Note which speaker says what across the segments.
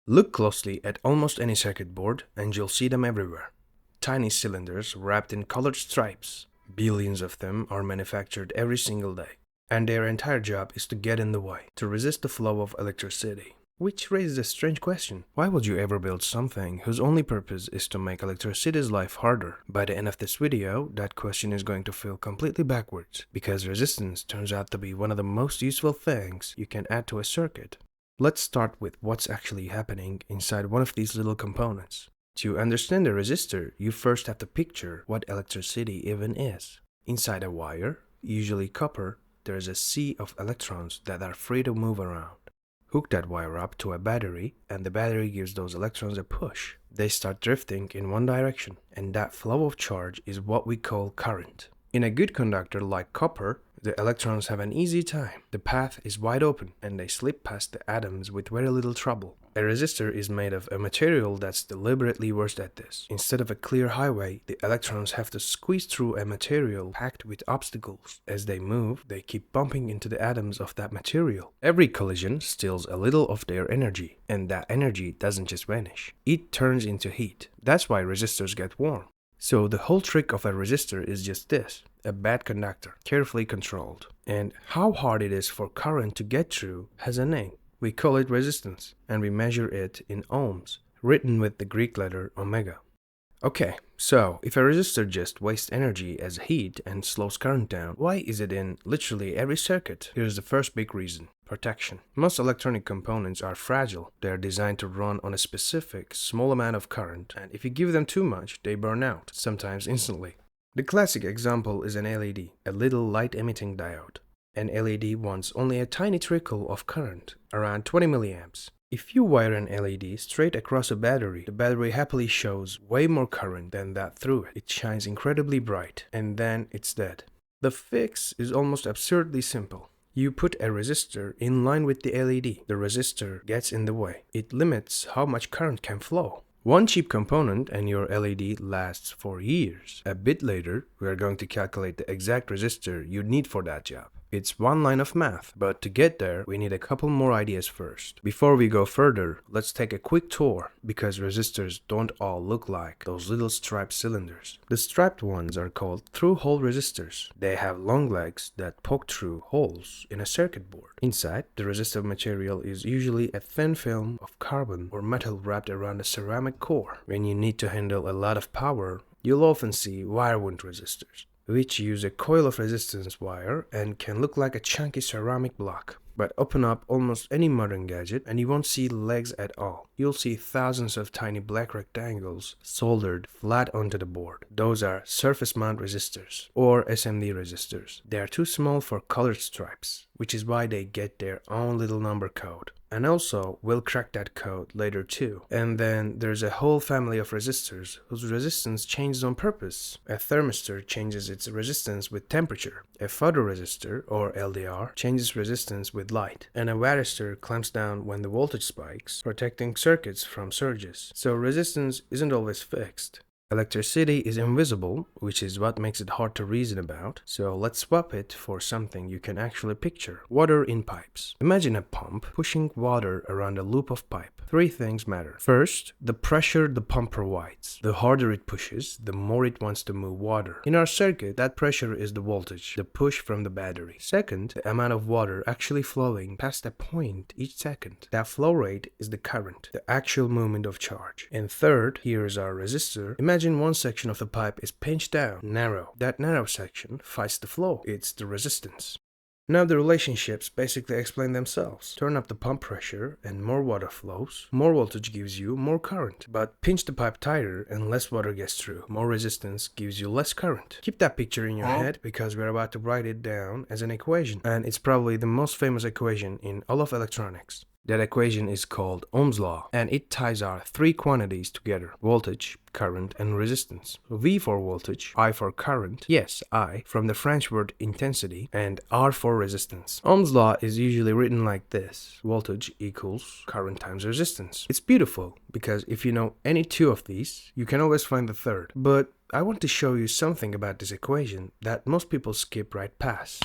Speaker 1: Look closely at almost any circuit board and you'll see them everywhere. Tiny cylinders wrapped in colored stripes. Billions of them are manufactured every single day. And their entire job is to get in the way, to resist the flow of electricity. Which raises a strange question. Why would you ever build something whose only purpose is to make electricity's life harder? By the end of this video, that question is going to feel completely backwards, because resistance turns out to be one of the most useful things you can add to a circuit. Let's start with what's actually happening inside one of these little components. To understand a resistor, you first have to picture what electricity even is. Inside a wire, usually copper, there is a sea of electrons that are free to move around. Hook that wire up to a battery, and the battery gives those electrons a push. They start drifting in one direction, and that flow of charge is what we call current. In a good conductor like copper, the electrons have an easy time. The path is wide open, and they slip past the atoms with very little trouble. A resistor is made of a material that's deliberately worse at this. Instead of a clear highway, the electrons have to squeeze through a material packed with obstacles. As they move, they keep bumping into the atoms of that material. Every collision steals a little of their energy, and that energy doesn't just vanish. It turns into heat. That's why resistors get warm. So the whole trick of a resistor is just this: a bad conductor, carefully controlled. And how hard it is for current to get through has a name. We call it resistance, and we measure it in ohms, written with the Greek letter omega. Okay, so if a resistor just wastes energy as heat and slows current down, why is it in literally every circuit? Here's the first big reason: protection. Most electronic components are fragile. They are designed to run on a specific, small amount of current, and if you give them too much, they burn out, sometimes instantly. The classic example is an LED, a little light-emitting diode. An LED wants only a tiny trickle of current, around 20 milliamps. If you wire an LED straight across a battery, the battery happily shows way more current than that through it. It shines incredibly bright, and then it's dead. The fix is almost absurdly simple. You put a resistor in line with the LED. The resistor gets in the way. It limits how much current can flow. One cheap component and your LED lasts for years. A bit later, we are going to calculate the exact resistor you need for that job. It's one line of math, but to get there, we need a couple more ideas first. Before we go further, let's take a quick tour, because resistors don't all look like those little striped cylinders. The striped ones are called through-hole resistors. They have long legs that poke through holes in a circuit board. Inside, the resistive material is usually a thin film of carbon or metal wrapped around a ceramic core. When you need to handle a lot of power, you'll often see wire-wound resistors, which use a coil of resistance wire and can look like a chunky ceramic block. But open up almost any modern gadget and you won't see legs at all. You'll see thousands of tiny black rectangles soldered flat onto the board. Those are surface mount resistors, or SMD resistors. They are too small for colored stripes, which is why they get their own little number code. And also, we'll crack that code later too. And then there's a whole family of resistors whose resistance changes on purpose. A thermistor changes its resistance with temperature. A photoresistor, or LDR, changes resistance with light. And a varistor clamps down when the voltage spikes, protecting circuits from surges. So resistance isn't always fixed. Electricity is invisible, which is what makes it hard to reason about, so let's swap it for something you can actually picture: water in pipes. Imagine a pump pushing water around a loop of pipe. Three things matter. First, the pressure the pump provides. The harder it pushes, the more it wants to move water. In our circuit, that pressure is the voltage, the push from the battery. Second, the amount of water actually flowing past a point each second. That flow rate is the current, the actual movement of charge. And third, here is our resistor. Imagine one section of the pipe is pinched down, narrow. That narrow section fights the flow. It's the resistance. Now the relationships basically explain themselves. Turn up the pump pressure and more water flows. More voltage gives you more current. But pinch the pipe tighter and less water gets through. More resistance gives you less current. Keep that picture in your head, because we're about to write it down as an equation. And it's probably the most famous equation in all of electronics. That equation is called Ohm's Law, and it ties our three quantities together: voltage, current, and resistance. V for voltage, I for current, yes, I, from the French word intensity, and R for resistance. Ohm's Law is usually written like this: voltage equals current times resistance. It's beautiful, because if you know any two of these, you can always find the third. But I want to show you something about this equation that most people skip right past.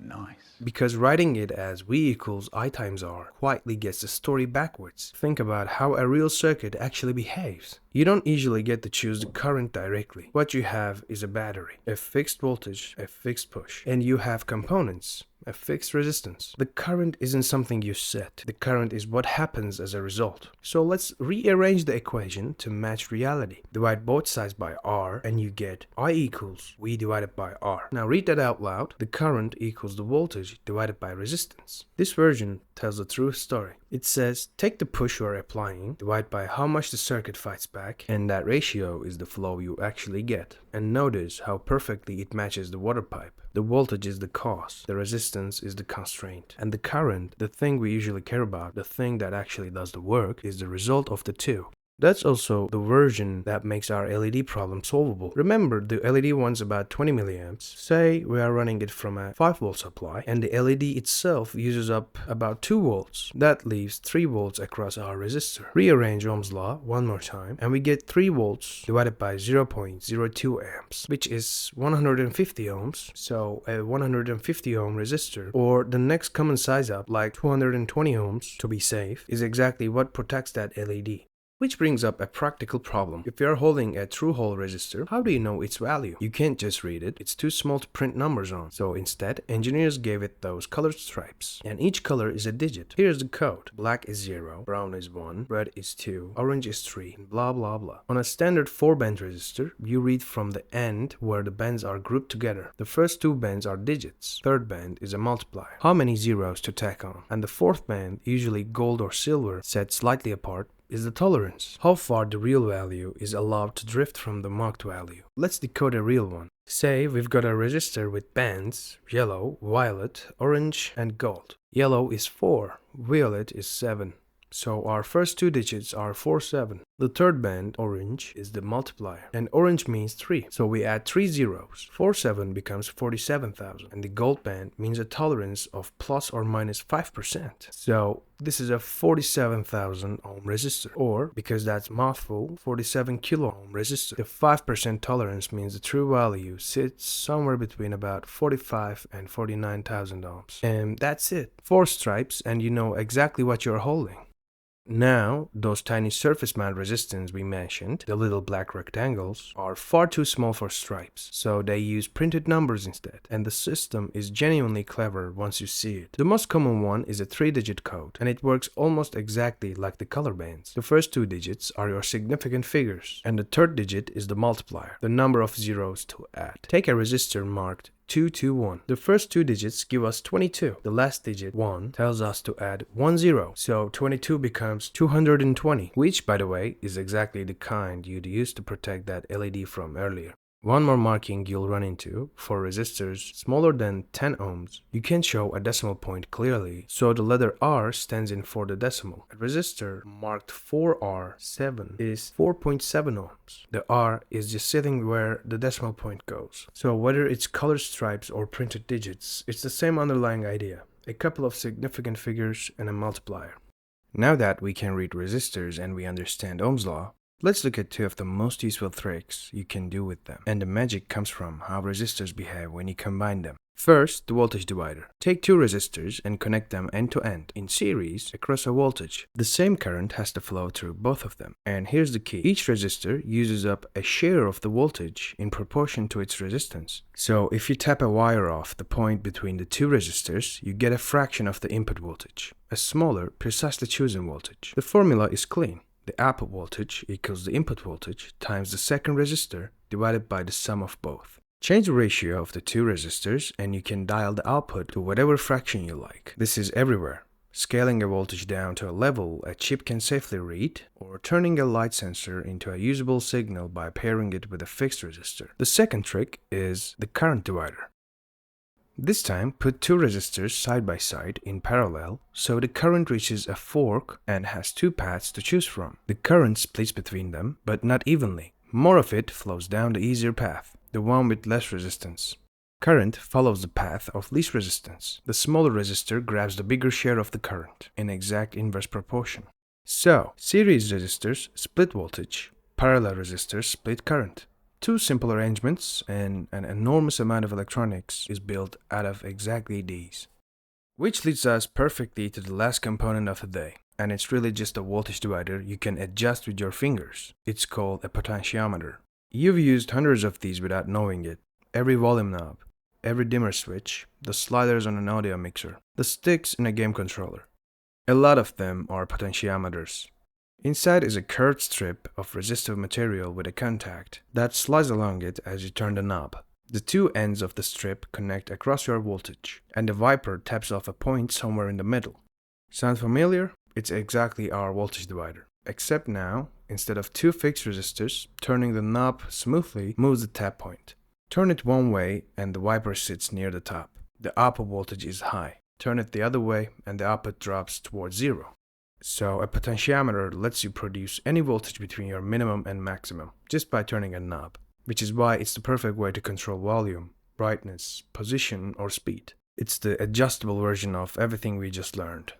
Speaker 2: Nice.
Speaker 1: Because writing it as V equals I times R quietly gets the story backwards. Think about how a real circuit actually behaves. You don't usually get to choose the current directly. What you have is a battery, a fixed voltage, a fixed push, and you have components, a fixed resistance. The current isn't something you set. The current is what happens as a result. So let's rearrange the equation to match reality. Divide both sides by R and you get I equals V divided by R. Now read that out loud. The current equals the voltage divided by resistance. This version tells the true story. It says take the push you are applying, divide by how much the circuit fights back, and that ratio is the flow you actually get. And notice how perfectly it matches the water pipe. The voltage is the cause, the resistance is the constraint, and the current, the thing we usually care about, the thing that actually does the work, is the result of the two. That's also the version that makes our LED problem solvable. Remember, the LED wants about 20 milliamps. Say we are running it from a 5 volt supply and the LED itself uses up about 2 volts. That leaves 3 volts across our resistor. Rearrange Ohm's law one more time and we get 3 volts divided by 0.02 amps, which is 150 ohms. So a 150 ohm resistor, or the next common size up like 220 ohms to be safe, is exactly what protects that LED. Which brings up a practical problem. If you are holding a through-hole resistor, how do you know its value? You can't just read it, it's too small to print numbers on. So instead, engineers gave it those colored stripes. And each color is a digit. Here's the code. Black is 0, brown is 1, red is 2, orange is 3, and blah blah blah. On a standard 4-band resistor, you read from the end where the bands are grouped together. The first 2 bands are digits. Third band is a multiplier. How many zeros to tack on? And the fourth band, usually gold or silver, set slightly apart, is the tolerance. How far the real value is allowed to drift from the marked value. Let's decode a real one. Say we've got a resistor with bands yellow, violet, orange, and gold. Yellow is 4, violet is 7. So our first 2 digits are 4, 7. The third band, orange, is the multiplier, and orange means 3. So we add 3 zeros. 4, 7 becomes 47,000, and the gold band means a tolerance of plus or minus 5%. So this is a 47,000 ohm resistor, or, because that's mouthful, 47 kilo ohm resistor. The 5% tolerance means the true value sits somewhere between about 45 and 49,000 ohms. And that's it. 4 stripes, and you know exactly what you're holding. Now, those tiny surface mount resistors we mentioned, the little black rectangles, are far too small for stripes, so they use printed numbers instead, and the system is genuinely clever once you see it. The most common one is a 3-digit code, and it works almost exactly like the color bands. The first 2 digits are your significant figures, and the third digit is the multiplier, the number of zeros to add. Take a resistor marked 221. The first 2 digits give us 22. The last digit, 1, tells us to add 1 zero. So 22 becomes 220, which, by the way, is exactly the kind you'd use to protect that LED from earlier. One more marking you'll run into, for resistors smaller than 10 ohms, you can't show a decimal point clearly, so the letter R stands in for the decimal. A resistor marked 4R7 is 4.7 ohms. The R is just sitting where the decimal point goes. So whether it's colored stripes or printed digits, it's the same underlying idea. A couple of significant figures and a multiplier. Now that we can read resistors and we understand Ohm's law, let's look at 2 of the most useful tricks you can do with them. And the magic comes from how resistors behave when you combine them. First, the voltage divider. Take 2 resistors and connect them end to end in series across a voltage. The same current has to flow through both of them. And here's the key. Each resistor uses up a share of the voltage in proportion to its resistance. So if you tap a wire off the point between the 2 resistors, you get a fraction of the input voltage. A smaller, precisely chosen voltage. The formula is clean. The output voltage equals the input voltage times the second resistor divided by the sum of both. Change the ratio of the 2 resistors and you can dial the output to whatever fraction you like. This is everywhere. Scaling a voltage down to a level a chip can safely read, or turning a light sensor into a usable signal by pairing it with a fixed resistor. The second trick is the current divider. This time, put 2 resistors side by side in parallel, so the current reaches a fork and has 2 paths to choose from. The current splits between them, but not evenly. More of it flows down the easier path, the one with less resistance. Current follows the path of least resistance. The smaller resistor grabs the bigger share of the current, in exact inverse proportion. So, series resistors split voltage, parallel resistors split current. Two simple arrangements and an enormous amount of electronics is built out of exactly these. Which leads us perfectly to the last component of the day, and it's really just a voltage divider you can adjust with your fingers. It's called a potentiometer. You've used hundreds of these without knowing it. Every volume knob, every dimmer switch, the sliders on an audio mixer, the sticks in a game controller. A lot of them are potentiometers. Inside is a curved strip of resistive material with a contact that slides along it as you turn the knob. The two ends of the strip connect across your voltage, and the wiper taps off a point somewhere in the middle. Sound familiar? It's exactly our voltage divider. Except now, instead of two fixed resistors, turning the knob smoothly moves the tap point. Turn it one way and the wiper sits near the top. The output voltage is high. Turn it the other way and the output drops towards zero. So a potentiometer lets you produce any voltage between your minimum and maximum just by turning a knob, which is why it's the perfect way to control volume, brightness, position, or speed. It's the adjustable version of everything we just learned.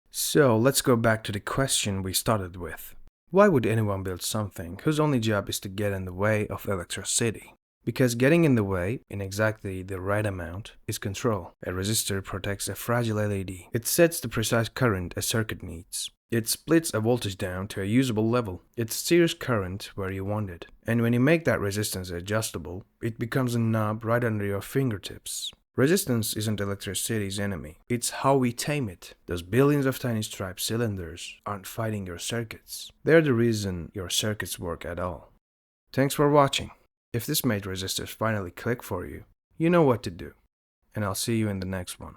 Speaker 1: So let's go back to the question we started with. Why would anyone build something whose only job is to get in the way of electricity? Because getting in the way, in exactly the right amount, is control. A resistor protects a fragile LED. It sets the precise current a circuit needs. It splits a voltage down to a usable level. It steers current where you want it. And when you make that resistance adjustable, it becomes a knob right under your fingertips. Resistance isn't electricity's enemy. It's how we tame it. Those billions of tiny striped cylinders aren't fighting your circuits. They're the reason your circuits work at all. Thanks for watching. If this made resistors finally click for you, you know what to do. And I'll see you in the next one.